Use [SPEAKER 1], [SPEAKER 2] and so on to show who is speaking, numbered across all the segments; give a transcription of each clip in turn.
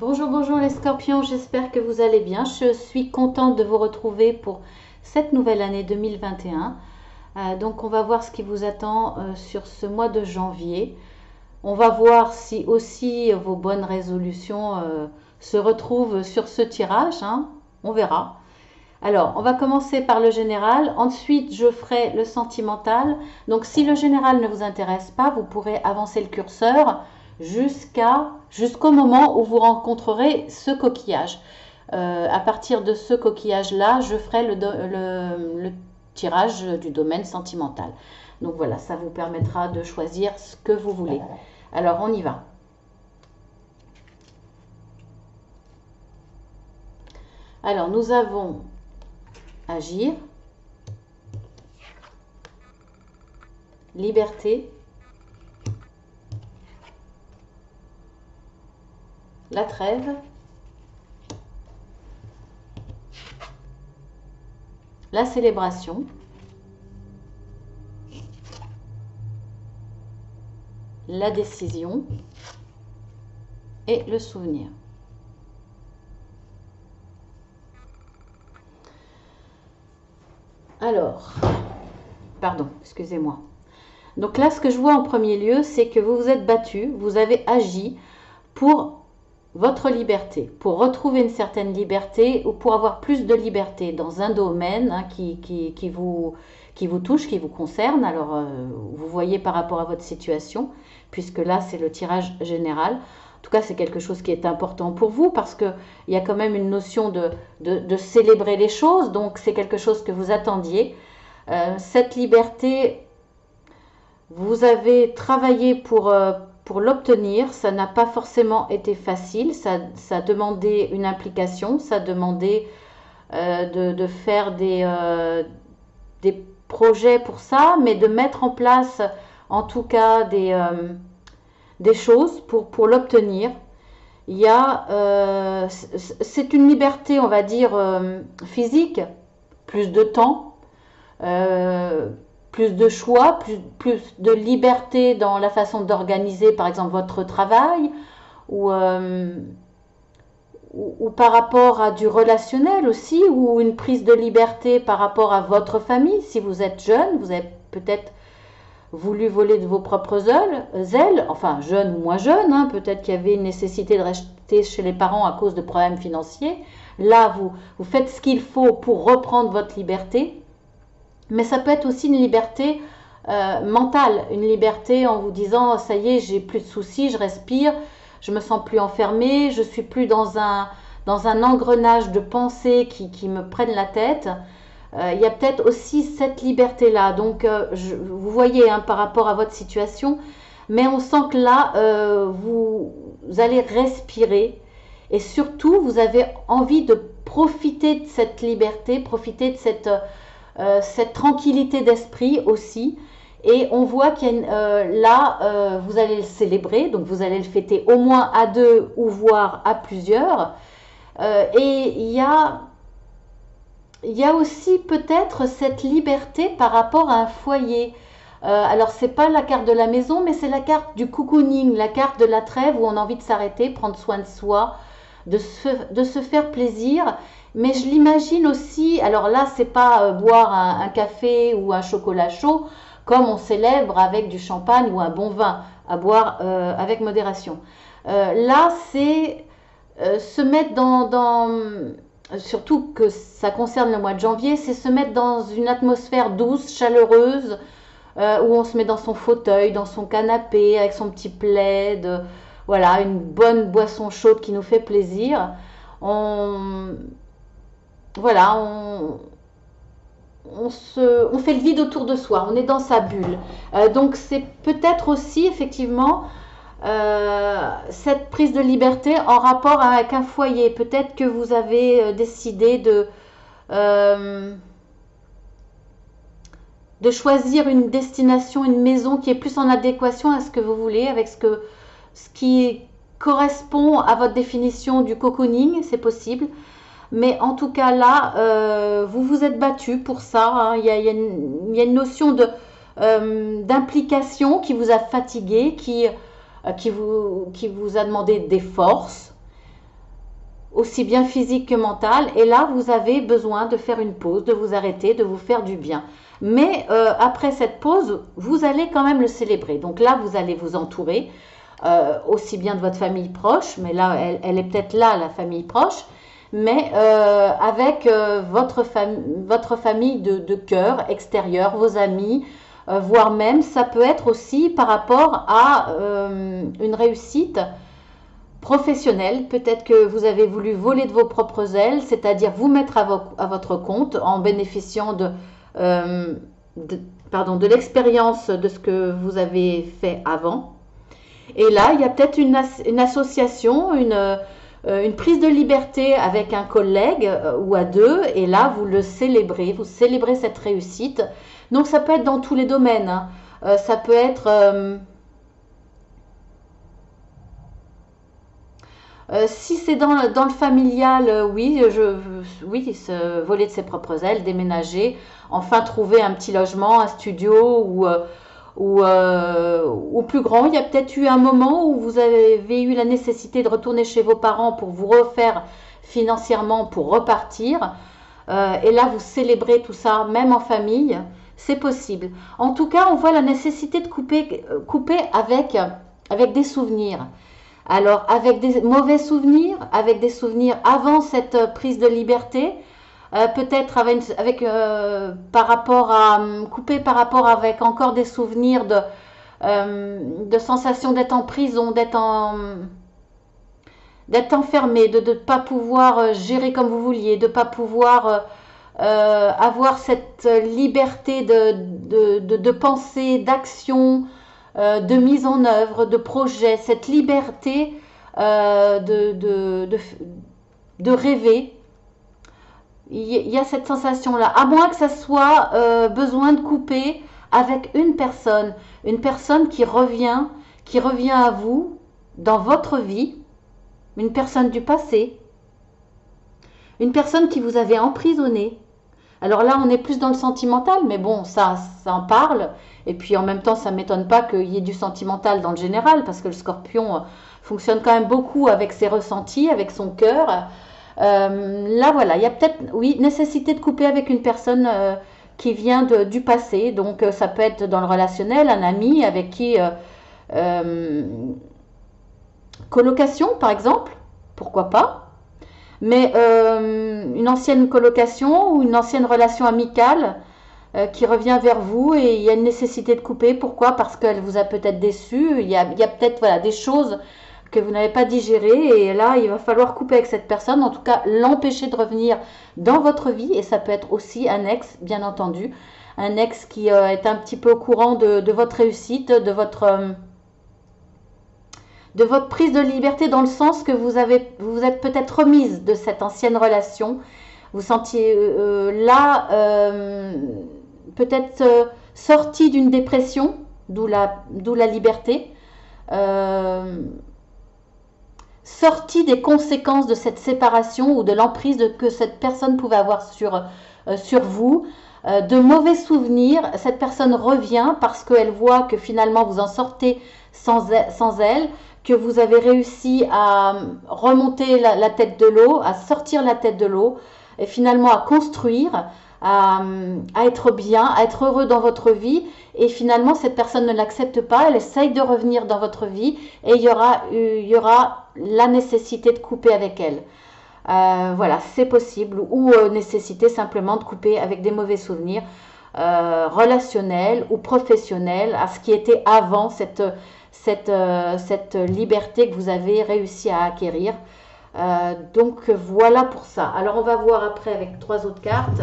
[SPEAKER 1] Bonjour, bonjour les scorpions, j'espère que vous allez bien. Je suis contente de vous retrouver pour cette nouvelle année 2021. Donc on va voir ce qui vous attend sur ce mois de janvier. On va voir si aussi vos bonnes résolutions se retrouvent sur ce tirage, hein. On verra. Alors, on va commencer par le général. Ensuite, je ferai le sentimental. Donc, si le général ne vous intéresse pas, vous pourrez avancer le curseur jusqu'au moment où vous rencontrerez ce coquillage. À partir de ce coquillage-là, je ferai le tirage du domaine sentimental. Donc voilà, ça vous permettra de choisir ce que vous voulez. Alors, on y va. Alors, nous avons agir, liberté, la trêve, la célébration, la décision et le souvenir. Alors, pardon, excusez-moi. Donc là, ce que je vois en premier lieu, c'est que vous vous êtes battu, vous avez agi pour votre liberté, pour retrouver une certaine liberté ou pour avoir plus de liberté dans un domaine, hein, qui vous touche, qui vous concerne. Alors, vous voyez par rapport à votre situation, puisque là, c'est le tirage général. En tout cas, c'est quelque chose qui est important pour vous parce qu'il y a quand même une notion de célébrer les choses. Donc, c'est quelque chose que vous attendiez. Cette liberté, vous avez travaillé pour l'obtenir. Ça n'a pas forcément été facile. Ça a demandé une implication. Ça a demandé de faire des projets pour ça, mais de mettre en place en tout cas des choses pour l'obtenir. C'est une liberté, on va dire, physique, plus de temps, euh, plus de choix, plus de liberté dans la façon d'organiser, par exemple, votre travail, ou, euh, ou par rapport à du relationnel aussi, ou une prise de liberté par rapport à votre famille. Si vous êtes jeune, vous avez peut-être voulu voler de vos propres ailes, enfin jeune ou moins jeune, hein, peut-être qu'il y avait une nécessité de rester chez les parents à cause de problèmes financiers. Là, vous faites ce qu'il faut pour reprendre votre liberté, mais ça peut être aussi une liberté mentale, une liberté en vous disant ça y est, j'ai plus de soucis, je respire, je me sens plus enfermée, je suis plus dans un engrenage de pensées qui me prennent la tête. Il y a peut-être aussi cette liberté-là. Donc, vous voyez, hein, par rapport à votre situation, mais on sent que là, vous allez respirer et surtout, vous avez envie de profiter de cette liberté, profiter de cette tranquillité d'esprit aussi. Et on voit qu'il y a vous allez le célébrer, donc vous allez le fêter au moins à deux ou voire à plusieurs. Et il y a aussi peut-être cette liberté par rapport à un foyer. Alors, c'est pas la carte de la maison, mais c'est la carte du cocooning, la carte de la trêve où on a envie de s'arrêter, prendre soin de soi, de se faire plaisir. Mais je l'imagine aussi, alors là, c'est pas boire un café ou un chocolat chaud, comme on célèbre avec du champagne ou un bon vin, à boire avec modération. Là, c'est se mettre surtout que ça concerne le mois de janvier, c'est se mettre dans une atmosphère douce, chaleureuse, où on se met dans son fauteuil, dans son canapé, avec son petit plaid, voilà, une bonne boisson chaude qui nous fait plaisir. On, voilà, on fait le vide autour de soi, on est dans sa bulle. Donc c'est peut-être aussi effectivement cette prise de liberté en rapport avec un foyer. Peut-être que vous avez décidé euh, de choisir une destination, une maison qui est plus en adéquation à ce que vous voulez, avec ce qui correspond à votre définition du cocooning, c'est possible. Mais en tout cas là, vous vous êtes battu pour ça, hein. Il y a une notion d'implication qui vous a fatigué, qui vous a demandé des forces. aussi bien physique que mentale. Et là, vous avez besoin de faire une pause, de vous arrêter, de vous faire du bien. Mais après cette pause, vous allez quand même le célébrer. Donc là, vous allez vous entourer aussi bien de votre famille proche, mais là, elle est peut-être là, la famille proche, mais avec votre famille de cœur extérieure, vos amis, voire même, ça peut être aussi par rapport à une réussite professionnelle. Peut-être que vous avez voulu voler de vos propres ailes, c'est-à-dire vous mettre à votre compte en bénéficiant euh, de l'expérience de ce que vous avez fait avant. Et là, il y a peut-être une association, une prise de liberté avec un collègue ou à deux, et là, vous célébrez cette réussite. Donc, ça peut être dans tous les domaines, hein. Ça peut être... si c'est dans le familial, oui, voler de ses propres ailes, déménager, enfin trouver un petit logement, un studio ou plus grand. Il y a peut-être eu un moment où vous avez eu la nécessité de retourner chez vos parents pour vous refaire financièrement, pour repartir. Et là, vous célébrez tout ça, même en famille. C'est possible. En tout cas, on voit la nécessité de couper avec des souvenirs. Alors, avec des mauvais souvenirs, avec des souvenirs avant cette prise de liberté, peut-être par rapport à couper par rapport avec encore des souvenirs de sensation d'être en prison, d'être enfermé, de ne pas pouvoir gérer comme vous vouliez, de ne pas pouvoir avoir cette liberté de pensée, d'action, de mise en œuvre, de projet, cette liberté de rêver. Il y a cette sensation-là, à moins que ça soit besoin de couper avec une personne qui revient à vous dans votre vie, une personne du passé, une personne qui vous avait emprisonné. Alors là, on est plus dans le sentimental, mais bon, ça en parle. Et puis en même temps, ça ne m'étonne pas qu'il y ait du sentimental dans le général, parce que le scorpion fonctionne quand même beaucoup avec ses ressentis, avec son cœur. Là, voilà, il y a peut-être, oui, nécessité de couper avec une personne qui vient du passé. Donc ça peut être dans le relationnel, un ami avec qui... colocation, par exemple, pourquoi pas. Mais une ancienne colocation ou une ancienne relation amicale qui revient vers vous et il y a une nécessité de couper. Pourquoi? Parce qu'elle vous a peut-être déçu. Il y a peut-être voilà, des choses que vous n'avez pas digérées et là, il va falloir couper avec cette personne. En tout cas, l'empêcher de revenir dans votre vie. Et ça peut être aussi un ex, bien entendu. Un ex qui est un petit peu au courant de votre réussite, de votre prise de liberté dans le sens que vous êtes peut-être remise de cette ancienne relation. Vous sentiez peut-être sortie d'une dépression, d'où la liberté, sortie des conséquences de cette séparation ou de l'emprise que cette personne pouvait avoir sur vous, de mauvais souvenirs. Cette personne revient parce qu'elle voit que finalement vous en sortez sans elle, que vous avez réussi à remonter la tête de l'eau, à sortir la tête de l'eau et finalement à construire, à être bien, à être heureux dans votre vie. Et finalement, cette personne ne l'accepte pas, elle essaye de revenir dans votre vie et il y aura la nécessité de couper avec elle. Voilà, c'est possible. Ou nécessité simplement de couper avec des mauvais souvenirs relationnels ou professionnels à ce qui était avant cette liberté que vous avez réussi à acquérir. Donc voilà pour ça. Alors on va voir après avec 3 autres cartes.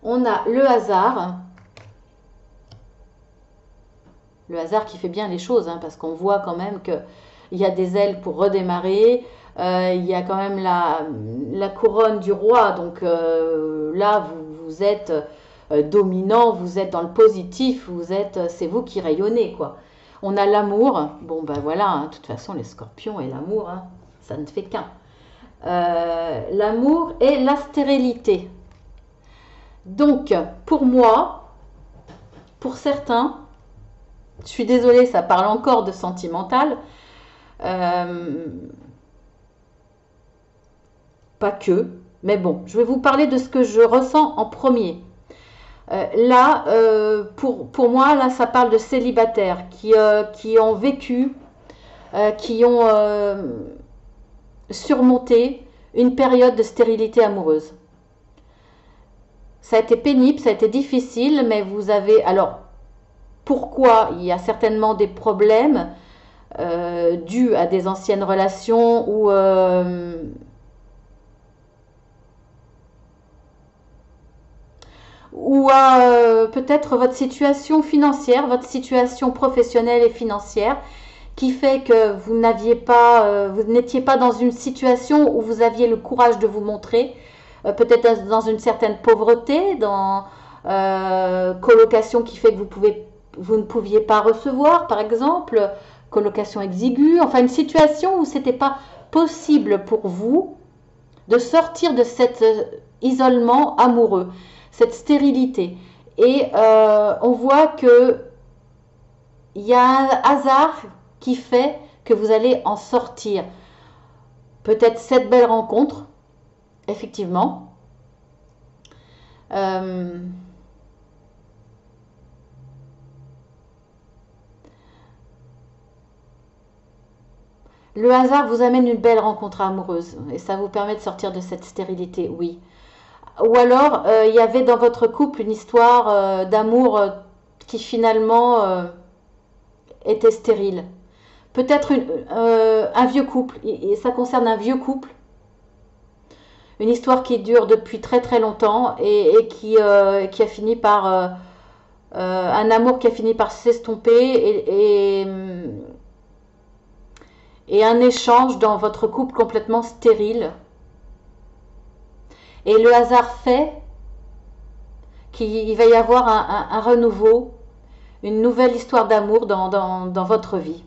[SPEAKER 1] On a le hasard. Le hasard qui fait bien les choses, hein, parce qu'on voit quand même qu'il y a des ailes pour redémarrer. Il y a quand même la couronne du roi. Donc là, vous êtes dominant, vous êtes dans le positif, c'est vous qui rayonnez, quoi. On a l'amour. Bon, ben voilà, hein, de toute façon, les scorpions et l'amour, hein, ça ne fait qu'un. L'amour et la stérilité. Donc, pour moi, pour certains, je suis désolée, ça parle encore de sentimental. pas que, mais bon, je vais vous parler de ce que je ressens en premier. Là, pour moi, là, ça parle de célibataires qui ont vécu, qui ont surmonté une période de stérilité amoureuse. Ça a été pénible, ça a été difficile, mais vous avez... Alors, pourquoi? Il y a certainement des problèmes dus à des anciennes relations ou à peut-être votre situation financière, votre situation professionnelle et financière, qui fait que vous n'étiez pas dans une situation où vous aviez le courage de vous montrer, peut-être dans une certaine pauvreté, dans colocation qui fait que vous ne pouviez pas recevoir, par exemple, colocation exiguë, enfin une situation où c'était pas possible pour vous de sortir de cet isolement amoureux, cette stérilité. Et on voit que il y a un hasard qui fait que vous allez en sortir. Peut-être cette belle rencontre, effectivement. Le hasard vous amène une belle rencontre amoureuse et ça vous permet de sortir de cette stérilité, oui. Ou alors, il y avait dans votre couple une histoire d'amour qui finalement était stérile. Peut-être un vieux couple, et ça concerne un vieux couple, une histoire qui dure depuis très très longtemps et qui a fini par... un amour qui a fini par s'estomper et un échange dans votre couple complètement stérile. Et le hasard fait qu'il va y avoir un renouveau, une nouvelle histoire d'amour dans votre vie.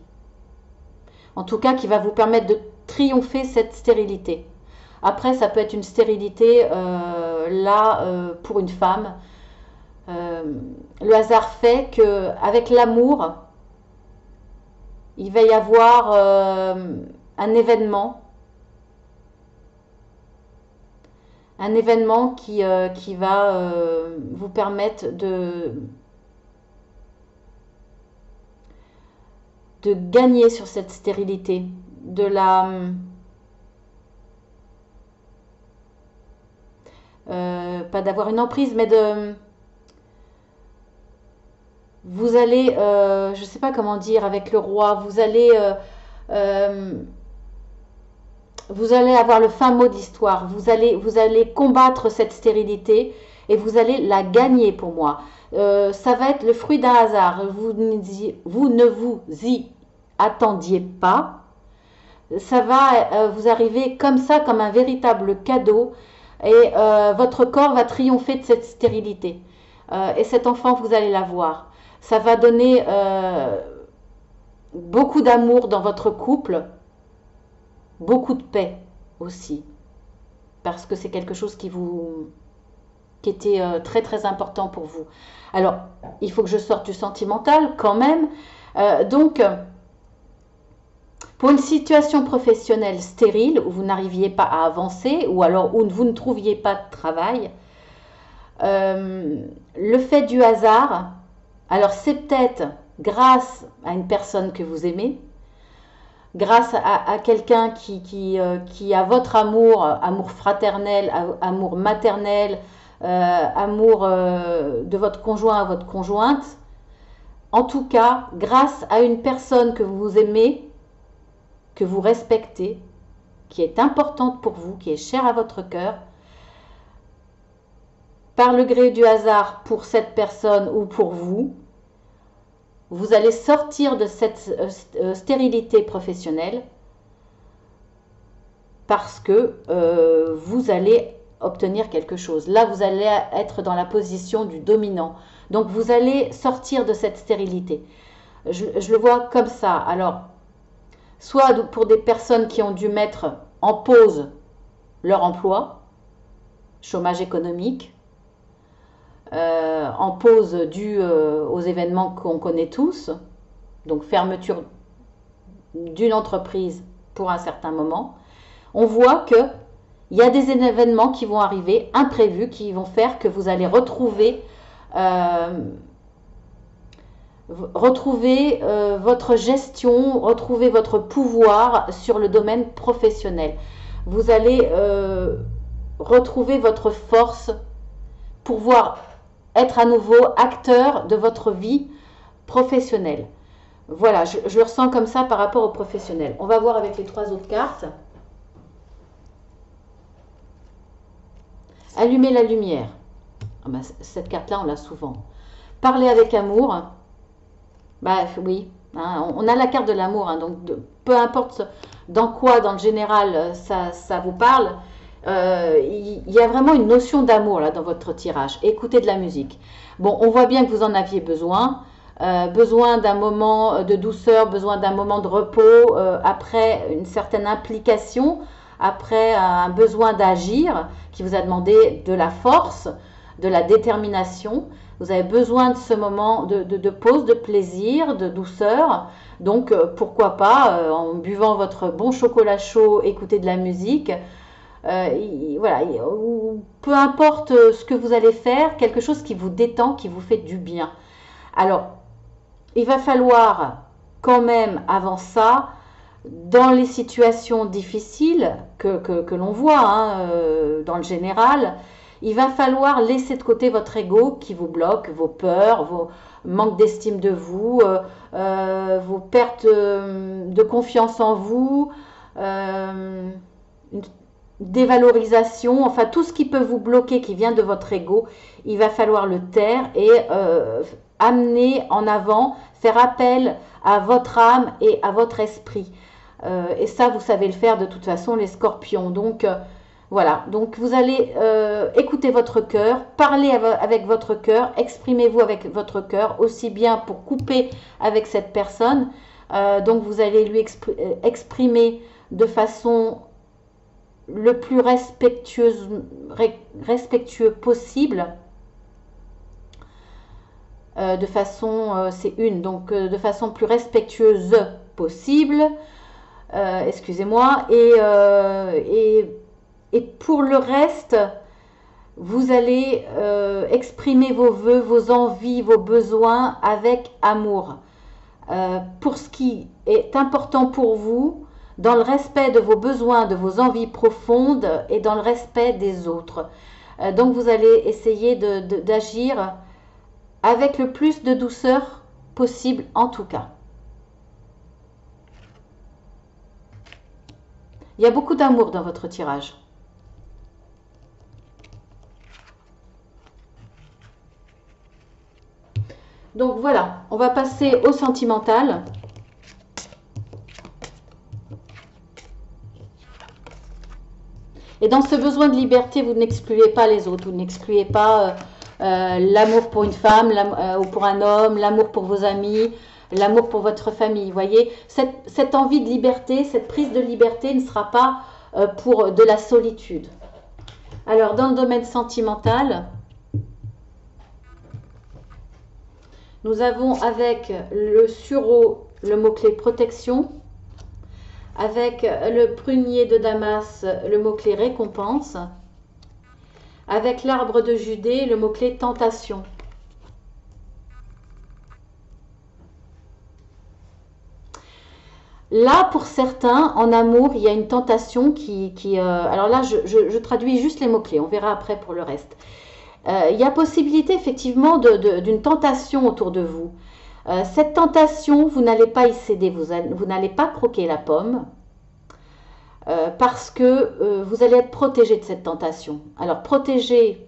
[SPEAKER 1] En tout cas, qui va vous permettre de triompher cette stérilité. Après, ça peut être une stérilité, pour une femme. Le hasard fait qu'avec l'amour, il va y avoir un événement qui va vous permettre de gagner sur cette stérilité, pas d'avoir une emprise, mais vous allez, je ne sais pas comment dire, avec le roi, vous allez avoir le fin mot d'histoire. Vous allez combattre cette stérilité et vous allez la gagner pour moi. Ça va être le fruit d'un hasard. Vous ne vous y attendiez pas. Ça va vous arriver comme ça, comme un véritable cadeau. Et votre corps va triompher de cette stérilité. Et cet enfant, vous allez l'avoir. Ça va donner beaucoup d'amour dans votre couple. Beaucoup de paix aussi, parce que c'est quelque chose qui était très très important pour vous. Alors, il faut que je sorte du sentimental quand même. Donc, pour une situation professionnelle stérile, où vous n'arriviez pas à avancer, ou alors où vous ne trouviez pas de travail, le fait du hasard, alors c'est peut-être grâce à une personne que vous aimez, grâce à quelqu'un qui a votre amour, amour fraternel, amour maternel, amour de votre conjoint à votre conjointe. En tout cas, grâce à une personne que vous aimez, que vous respectez, qui est importante pour vous, qui est chère à votre cœur, par le gré du hasard pour cette personne ou pour vous, vous allez sortir de cette stérilité professionnelle parce que vous allez obtenir quelque chose. Là, vous allez être dans la position du dominant. Donc, vous allez sortir de cette stérilité. Je le vois comme ça. Alors, soit pour des personnes qui ont dû mettre en pause leur emploi, chômage économique, en pause due aux événements qu'on connaît tous, donc fermeture d'une entreprise pour un certain moment, on voit que Il y a des événements qui vont arriver, imprévus, qui vont faire que vous allez retrouver votre gestion, retrouver votre pouvoir sur le domaine professionnel. Vous allez retrouver votre force pour pouvoir être à nouveau acteur de votre vie professionnelle. Voilà, je le ressens comme ça par rapport au professionnel. On va voir avec les 3 autres cartes. Allumer la lumière. Ah ben, cette carte-là, on l'a souvent. Parler avec amour. Bah oui, hein, on a la carte de l'amour, hein, donc peu importe dans quoi, dans le général, ça vous parle, il y a vraiment une notion d'amour là dans votre tirage. Écoutez de la musique. Bon, on voit bien que vous en aviez besoin. Besoin d'un moment de douceur, besoin d'un moment de repos, après une certaine implication, après un besoin d'agir qui vous a demandé de la force, de la détermination. Vous avez besoin de ce moment de pause, de plaisir, de douceur. Donc, pourquoi pas, en buvant votre bon chocolat chaud, écouter de la musique. Voilà, peu importe ce que vous allez faire, quelque chose qui vous détend, qui vous fait du bien. Alors, il va falloir quand même, avant ça, dans les situations difficiles que l'on voit hein, dans le général, il va falloir laisser de côté votre ego qui vous bloque, vos peurs, vos manques d'estime de vous, vos pertes de confiance en vous, une dévalorisation, enfin tout ce qui peut vous bloquer qui vient de votre ego, il va falloir le taire et amener en avant, faire appel à votre âme et à votre esprit. Et ça, vous savez le faire de toute façon, les scorpions. Donc, voilà. Donc, vous allez écouter votre cœur, parler avec votre cœur, exprimez-vous avec votre cœur, aussi bien pour couper avec cette personne. Donc, vous allez lui exprimer de façon le plus respectueux possible. De façon, c'est une, donc de façon plus respectueuse possible. Excusez-moi. Et pour le reste, vous allez exprimer vos vœux, vos envies, vos besoins avec amour. Pour ce qui est important pour vous, dans le respect de vos besoins, de vos envies profondes et dans le respect des autres. Donc vous allez essayer d'agir avec le plus de douceur possible en tout cas. Il y a beaucoup d'amour dans votre tirage. Donc voilà, on va passer au sentimental. Et dans ce besoin de liberté, vous n'excluez pas les autres, vous n'excluez pas l'amour pour une femme ou pour un homme, l'amour pour vos amis, l'amour pour votre famille. Vous voyez, cette envie de liberté, cette prise de liberté ne sera pas pour de la solitude. Alors, dans le domaine sentimental, nous avons avec le sureau le mot-clé protection, avec le prunier de Damas le mot-clé récompense, avec l'arbre de Judée le mot-clé tentation. Là, pour certains, en amour, il y a une tentation alors là, je traduis juste les mots-clés, on verra après pour le reste. Il y a possibilité effectivement d'une tentation autour de vous. Cette tentation, vous n'allez pas y céder, vous n'allez pas croquer la pomme, parce que vous allez être protégé de cette tentation. Alors, protégé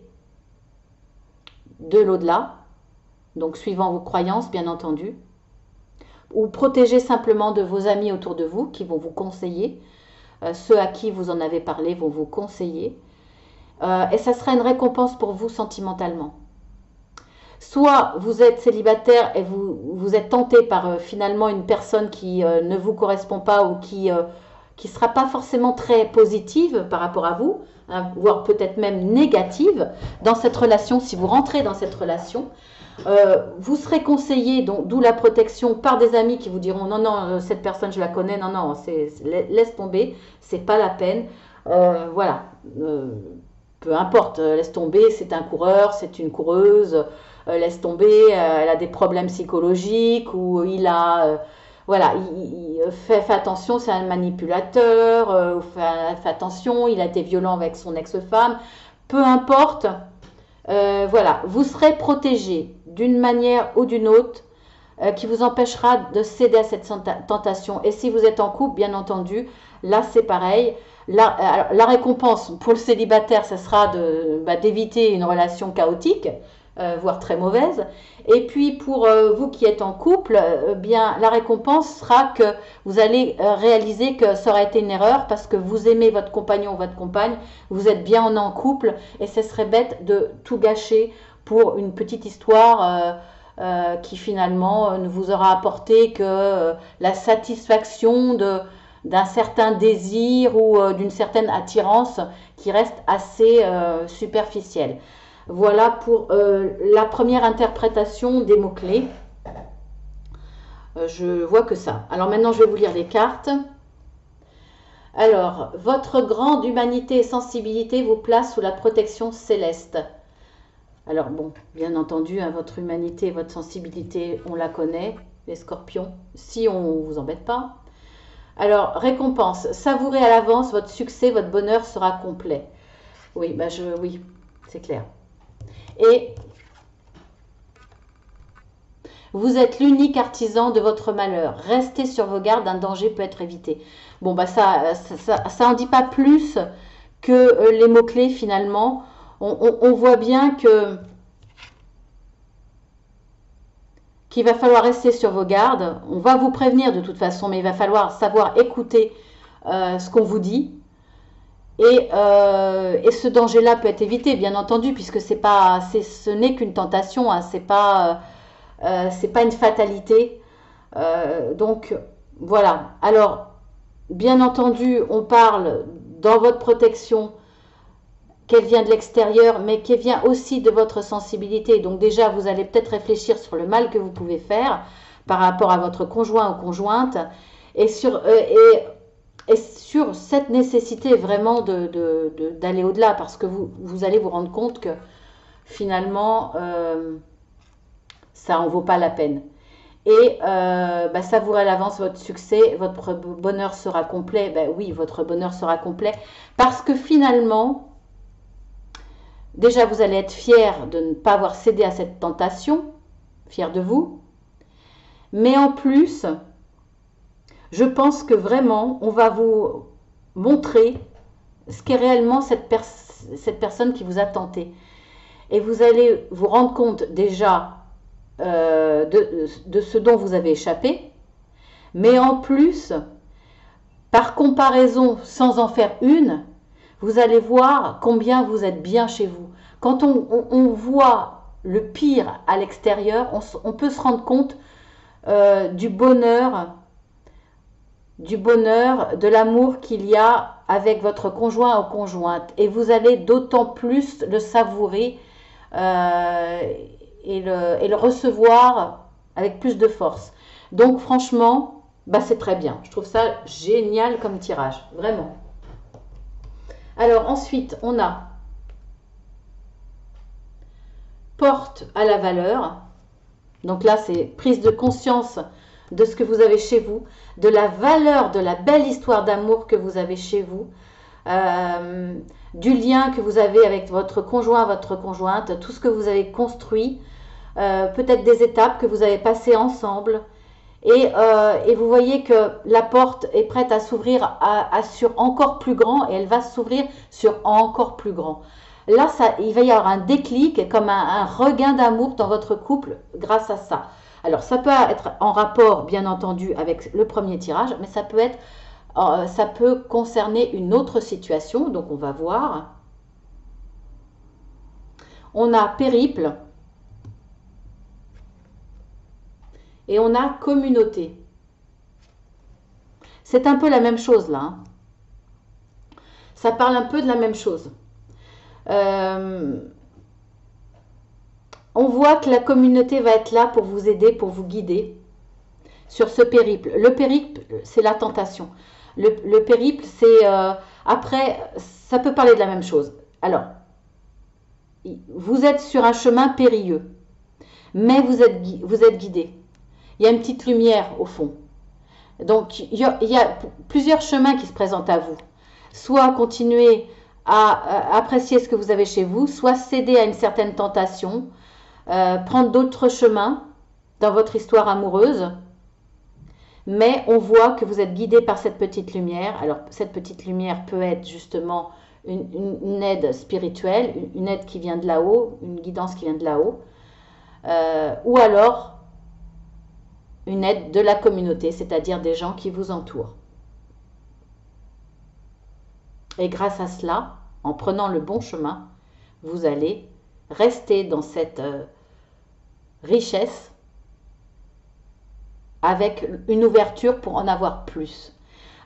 [SPEAKER 1] de l'au-delà, donc suivant vos croyances, bien entendu, ou protégé simplement de vos amis autour de vous qui vont vous conseiller. Ceux à qui vous en avez parlé vont vous conseiller. Et ça sera une récompense pour vous sentimentalement. Soit vous êtes célibataire et vous êtes tenté par finalement une personne qui ne vous correspond pas ou qui sera pas forcément très positive par rapport à vous, hein, voire peut-être même négative dans cette relation. Si vous rentrez dans cette relation, vous serez conseillé, d'où la protection, par des amis qui vous diront non, non, cette personne je la connais, non, non, laisse tomber, c'est pas la peine. Voilà. Peu importe, laisse tomber, c'est un coureur, c'est une coureuse, laisse tomber, elle a des problèmes psychologiques ou il a... voilà, fait attention, c'est un manipulateur, fait attention, il a été violent avec son ex-femme. Peu importe, voilà, vous serez protégé d'une manière ou d'une autre qui vous empêchera de céder à cette tentation. Et si vous êtes en couple, bien entendu, là c'est pareil. La récompense pour le célibataire, ce sera d'éviter une relation chaotique, voire très mauvaise. Et puis pour vous qui êtes en couple, bien la récompense sera que vous allez réaliser que ça aurait été une erreur parce que vous aimez votre compagnon ou votre compagne, vous êtes bien en couple et ce serait bête de tout gâcher pour une petite histoire qui finalement ne vous aura apporté que la satisfaction d'un certain désir ou d'une certaine attirance qui reste assez superficielle. Voilà pour la première interprétation des mots-clés. Je vois que ça. Alors maintenant, je vais vous lire les cartes. Alors, votre grande humanité et sensibilité vous place sous la protection céleste. Alors bon, bien entendu, hein, votre humanité et votre sensibilité, on la connaît, les scorpions, si on ne vous embête pas. Alors, récompense, savourez à l'avance votre succès, votre bonheur sera complet. Oui, oui, c'est clair. Et vous êtes l'unique artisan de votre malheur. Restez sur vos gardes, un danger peut être évité. Bon, ça en dit pas plus que les mots-clés finalement. On voit bien qu'il va falloir rester sur vos gardes. On va vous prévenir de toute façon, mais il va falloir savoir écouter ce qu'on vous dit. Et ce danger-là peut être évité, bien entendu, puisque ce n'est qu'une tentation, hein, c'est pas une fatalité. Donc voilà. Alors, bien entendu, on parle dans votre protection qu'elle vient de l'extérieur, mais qu'elle vient aussi de votre sensibilité. Donc déjà, vous allez peut-être réfléchir sur le mal que vous pouvez faire par rapport à votre conjoint ou conjointe, et sur cette nécessité vraiment d'aller au-delà, parce que vous allez vous rendre compte que finalement, ça en vaut pas la peine. Et savourez à l'avance votre succès, votre bonheur sera complet. Ben oui, votre bonheur sera complet, parce que finalement, déjà, vous allez être fier de ne pas avoir cédé à cette tentation, fier de vous. Mais en plus, je pense que vraiment, on va vous montrer ce qu'est réellement cette personne qui vous a tenté. Et vous allez vous rendre compte déjà de ce dont vous avez échappé. Mais en plus, par comparaison, sans en faire une, vous allez voir combien vous êtes bien chez vous. Quand on voit le pire à l'extérieur, on peut se rendre compte du bonheur, de l'amour qu'il y a avec votre conjoint ou conjointe. Et vous allez d'autant plus le savourer et le recevoir avec plus de force. Donc franchement, c'est très bien. Je trouve ça génial comme tirage, vraiment. Alors ensuite, on a porte à la valeur. Donc là, c'est prise de conscience de ce que vous avez chez vous, de la valeur, de la belle histoire d'amour que vous avez chez vous, du lien que vous avez avec votre conjoint, votre conjointe, tout ce que vous avez construit, peut-être des étapes que vous avez passées ensemble. Et vous voyez que la porte est prête à s'ouvrir sur encore plus grand, et elle va s'ouvrir sur encore plus grand. Là, il va y avoir un déclic, comme un regain d'amour dans votre couple grâce à ça. Alors, ça peut être en rapport, bien entendu, avec le premier tirage, mais ça peut concerner une autre situation. Donc, on va voir. On a périple. Et on a communauté. C'est un peu la même chose là. Hein. Ça parle un peu de la même chose. On voit que la communauté va être là pour vous aider, pour vous guider sur ce périple. Le périple, c'est la tentation. Le périple, c'est Après, ça peut parler de la même chose. Alors, vous êtes sur un chemin périlleux, mais vous êtes guidé. Il y a une petite lumière au fond. Donc, il y a plusieurs chemins qui se présentent à vous. Soit continuer à apprécier ce que vous avez chez vous, soit céder à une certaine tentation, prendre d'autres chemins dans votre histoire amoureuse. Mais on voit que vous êtes guidé par cette petite lumière. Alors, cette petite lumière peut être justement une aide spirituelle, une aide qui vient de là-haut, une guidance qui vient de là-haut. Ou alors, une aide de la communauté, c'est-à-dire des gens qui vous entourent. Et grâce à cela, en prenant le bon chemin, vous allez rester dans cette richesse avec une ouverture pour en avoir plus.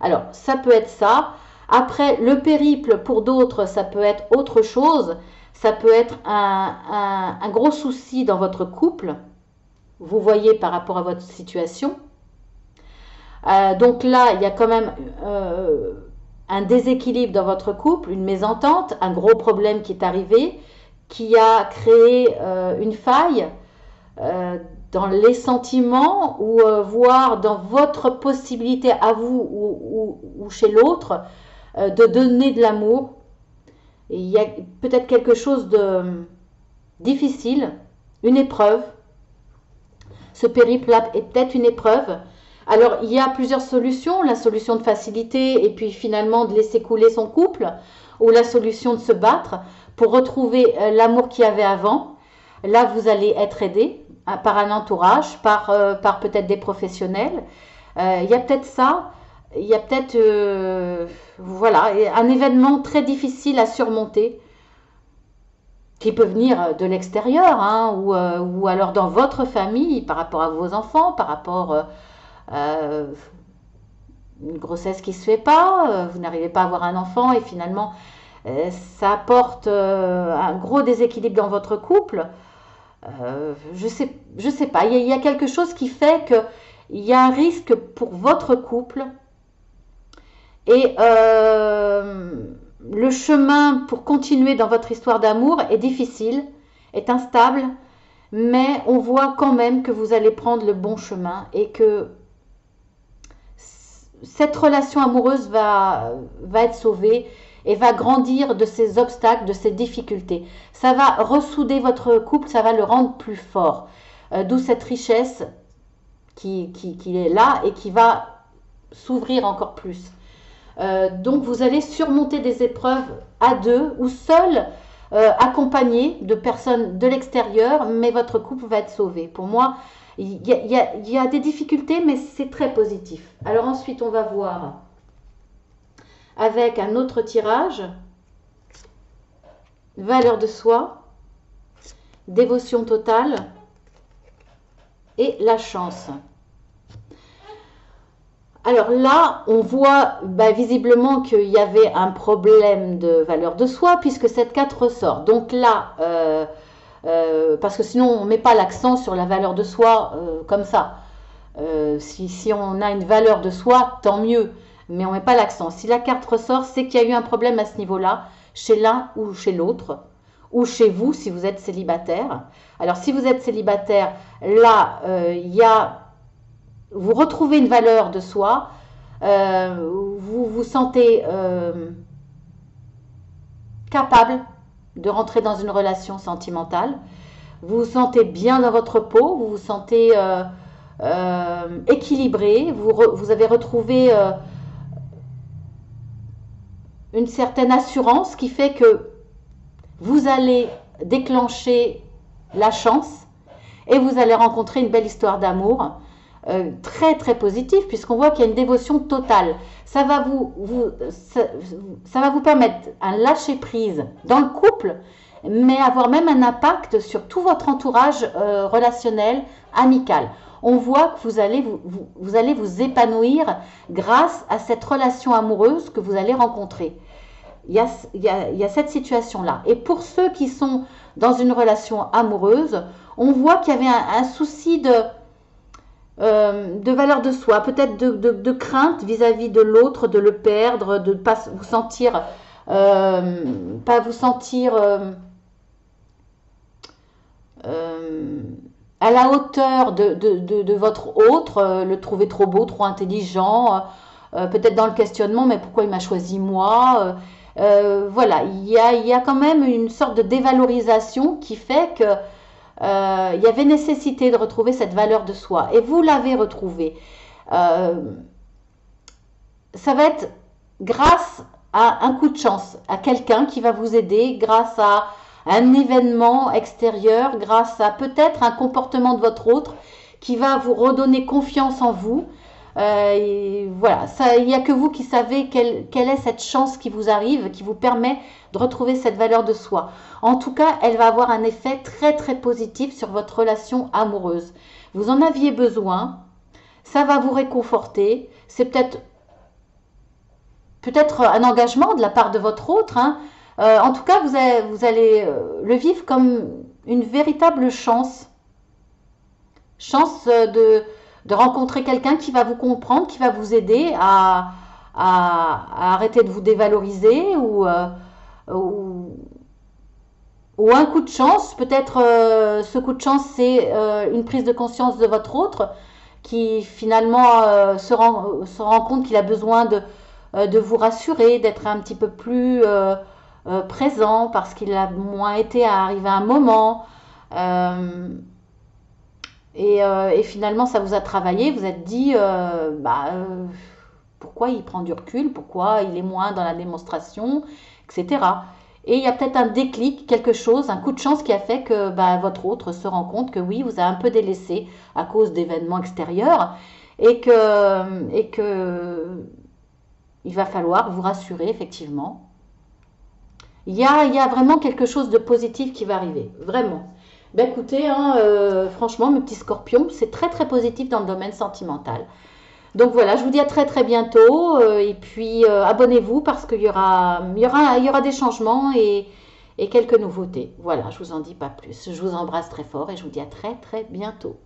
[SPEAKER 1] Alors, ça peut être ça. Après, le périple, pour d'autres, ça peut être autre chose. Ça peut être un gros souci dans votre couple. Vous voyez par rapport à votre situation. Donc là, il y a quand même un déséquilibre dans votre couple, une mésentente, un gros problème qui est arrivé, qui a créé une faille dans les sentiments ou voire dans votre possibilité à vous ou chez l'autre de donner de l'amour. Il y a peut-être quelque chose de difficile, une épreuve. Ce périple-là est peut-être une épreuve. Alors, il y a plusieurs solutions. La solution de facilité et puis finalement de laisser couler son couple, ou la solution de se battre pour retrouver l'amour qu'il y avait avant. Là, vous allez être aidé par un entourage, par peut-être des professionnels. Il y a peut-être ça. Il y a peut-être voilà, un événement très difficile à surmonter qui peut venir de l'extérieur, hein, ou alors dans votre famille, par rapport à vos enfants, par rapport à une grossesse qui ne se fait pas, vous n'arrivez pas à avoir un enfant et finalement ça apporte un gros déséquilibre dans votre couple. Je sais pas, il y a quelque chose qui fait qu'il y a un risque pour votre couple et le chemin pour continuer dans votre histoire d'amour est difficile, est instable, mais on voit quand même que vous allez prendre le bon chemin et que cette relation amoureuse va être sauvée et va grandir de ces obstacles, de ces difficultés. Ça va ressouder votre couple, ça va le rendre plus fort. D'où cette richesse qui est là et qui va s'ouvrir encore plus. Donc vous allez surmonter des épreuves à deux ou seul, accompagné de personnes de l'extérieur, mais votre couple va être sauvé. Pour moi, il y a des difficultés, mais c'est très positif. Alors ensuite, on va voir avec un autre tirage, valeur de soi, dévotion totale et la chance. Alors là, on voit visiblement qu'il y avait un problème de valeur de soi puisque cette carte ressort. Donc là, parce que sinon on ne met pas l'accent sur la valeur de soi comme ça. Si on a une valeur de soi, tant mieux, mais on ne met pas l'accent. Si la carte ressort, c'est qu'il y a eu un problème à ce niveau-là, chez l'un ou chez l'autre, ou chez vous si vous êtes célibataire. Alors si vous êtes célibataire, là, vous retrouvez une valeur de soi, vous vous sentez capable de rentrer dans une relation sentimentale, vous vous sentez bien dans votre peau, vous vous sentez équilibré, vous avez retrouvé une certaine assurance qui fait que vous allez déclencher la chance et vous allez rencontrer une belle histoire d'amour très très positive puisqu'on voit qu'il y a une dévotion totale. Ça va vous permettre un lâcher prise dans le couple, mais avoir même un impact sur tout votre entourage relationnel, amical. On voit que vous allez vous épanouir grâce à cette relation amoureuse que vous allez rencontrer. Il y a cette situation-là. Et pour ceux qui sont dans une relation amoureuse, on voit qu'il y avait un souci de valeur de soi, peut-être de crainte vis-à-vis de l'autre, de le perdre, de ne pas vous sentir, pas vous sentir à la hauteur de votre autre, le trouver trop beau, trop intelligent, peut-être dans le questionnement, mais pourquoi il m'a choisi moi voilà, il y a quand même une sorte de dévalorisation qui fait que il y avait nécessité de retrouver cette valeur de soi. Et vous l'avez retrouvée. Euh, Ça va être grâce à un coup de chance, à quelqu'un qui va vous aider, grâce à un événement extérieur, grâce à peut-être un comportement de votre autre qui va vous redonner confiance en vous. Voilà, il n'y a que vous qui savez quelle est cette chance qui vous arrive, qui vous permet de retrouver cette valeur de soi. En tout cas, elle va avoir un effet très très positif sur votre relation amoureuse. Vous en aviez besoin, ça va vous réconforter, c'est peut-être un engagement de la part de votre autre. Hein. En tout cas, vous allez le vivre comme une véritable chance. Chance de rencontrer quelqu'un qui va vous comprendre, qui va vous aider à arrêter de vous dévaloriser ou, ou un coup de chance. Peut-être ce coup de chance, c'est une prise de conscience de votre autre qui finalement se rend compte qu'il a besoin de vous rassurer, d'être un petit peu plus présent parce qu'il a moins été à arriver à un moment. Et finalement, ça vous a travaillé, vous êtes dit, pourquoi il prend du recul, pourquoi il est moins dans la démonstration, etc. Et il y a peut-être un déclic, quelque chose, un coup de chance qui a fait que votre autre se rend compte que oui, vous a un peu délaissé à cause d'événements extérieurs et que il va falloir vous rassurer, effectivement. Il y a vraiment quelque chose de positif qui va arriver, vraiment. Ben écoutez, hein, franchement, mes petits scorpions, c'est très très positif dans le domaine sentimental. Donc voilà, je vous dis à très très bientôt et puis abonnez-vous parce il y aura des changements et quelques nouveautés. Voilà, je vous en dis pas plus. Je vous embrasse très fort et je vous dis à très très bientôt.